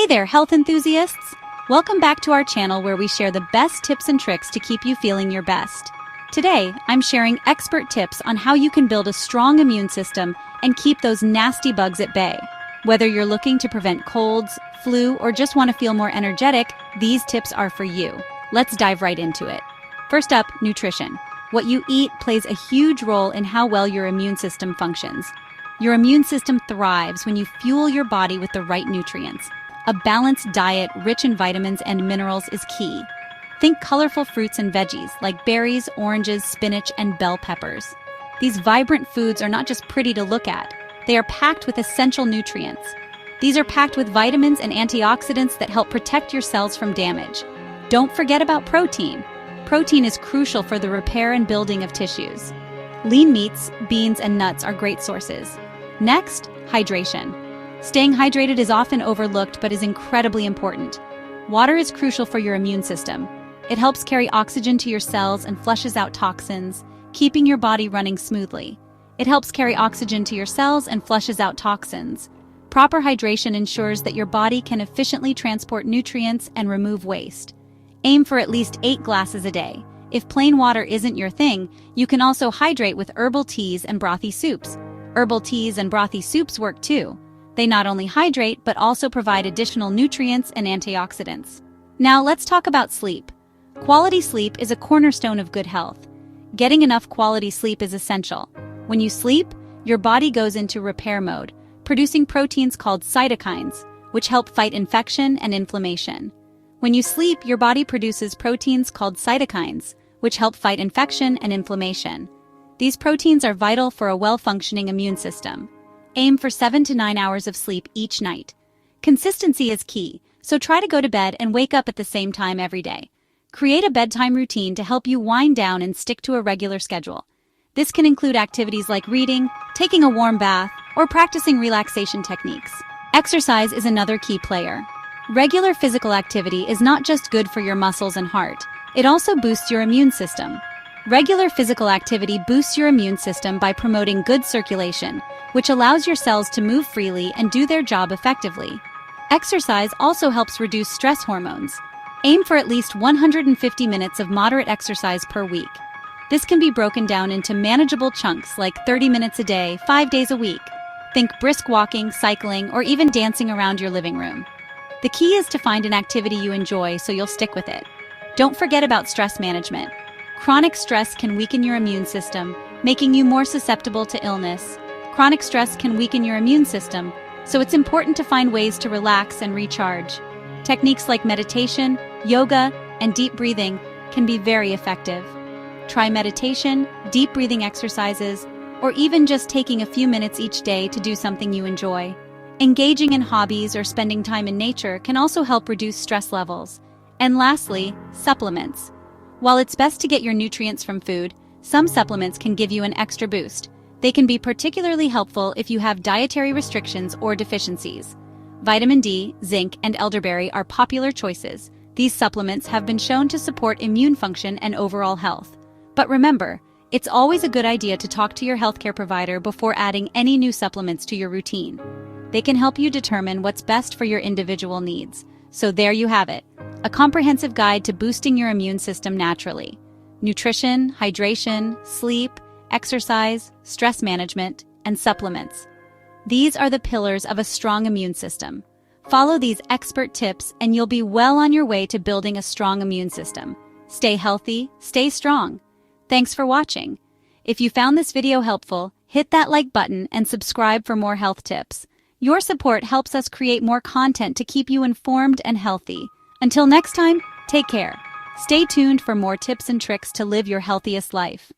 there, health enthusiasts! Welcome back to our channel where we share the best tips and tricks to keep you feeling your best. Today, I'm sharing expert tips on how you can build a strong immune system and keep those nasty bugs at bay. Whether you're looking to prevent colds, flu, or just want to feel more energetic, these tips are for you. Let's dive right into it. First up, nutrition. What you eat plays a huge role in how well your immune system functions. Your immune system thrives when you fuel your body with the right nutrients. A balanced diet rich in vitamins and minerals is key. Think colorful fruits and veggies like berries, oranges, spinach, and bell peppers. These vibrant foods are not just pretty to look at. They are packed with essential nutrients. These are packed with vitamins and antioxidants that help protect your cells from damage. Don't forget about protein. Protein is crucial for the repair and building of tissues. Lean meats, beans, and nuts are great sources. Next, hydration. Staying hydrated is often overlooked but is incredibly important. Water is crucial for your immune system. It helps carry oxygen to your cells and flushes out toxins, keeping your body running smoothly. It helps carry oxygen to your cells and flushes out toxins. Proper hydration ensures that your body can efficiently transport nutrients and remove waste. Aim for at least 8 glasses a day. If plain water isn't your thing, you can also hydrate with herbal teas and brothy soups. Herbal teas and brothy soups work too. They not only hydrate, but also provide additional nutrients and antioxidants. Now let's talk about sleep. Quality sleep is a cornerstone of good health. Getting enough quality sleep is essential. When you sleep, your body goes into repair mode, producing proteins called cytokines, which help fight infection and inflammation. When you sleep, your body produces proteins called cytokines, which help fight infection and inflammation. These proteins are vital for a well-functioning immune system. Aim for 7 to 9 hours of sleep each night. Consistency is key, so try to go to bed and wake up at the same time every day. Create a bedtime routine to help you wind down and stick to a regular schedule. This can include activities like reading, taking a warm bath, or practicing relaxation techniques. Exercise is another key player. Regular physical activity is not just good for your muscles and heart, it also boosts your immune system. Regular physical activity boosts your immune system by promoting good circulation, which allows your cells to move freely and do their job effectively. Exercise also helps reduce stress hormones. Aim for at least 150 minutes of moderate exercise per week. This can be broken down into manageable chunks like 30 minutes a day, 5 days a week. Think brisk walking, cycling, or even dancing around your living room. The key is to find an activity you enjoy so you'll stick with it. Don't forget about stress management. Chronic stress can weaken your immune system, making you more susceptible to illness. Chronic stress can weaken your immune system, so it's important to find ways to relax and recharge. Techniques like meditation, yoga, and deep breathing can be very effective. Try meditation, deep breathing exercises, or even just taking a few minutes each day to do something you enjoy. Engaging in hobbies or spending time in nature can also help reduce stress levels. And lastly, supplements. While it's best to get your nutrients from food, some supplements can give you an extra boost. They can be particularly helpful if you have dietary restrictions or deficiencies. Vitamin D, zinc, and elderberry are popular choices. These supplements have been shown to support immune function and overall health. But remember, it's always a good idea to talk to your healthcare provider before adding any new supplements to your routine. They can help you determine what's best for your individual needs. So there you have it, a comprehensive guide to boosting your immune system naturally. Nutrition, hydration, sleep, exercise, stress management, and supplements. These are the pillars of a strong immune system. Follow these expert tips and you'll be well on your way to building a strong immune system. Stay healthy, stay strong. Thanks for watching. If you found this video helpful, hit that like button and subscribe for more health tips. Your support helps us create more content to keep you informed and healthy. Until next time, take care. Stay tuned for more tips and tricks to live your healthiest life.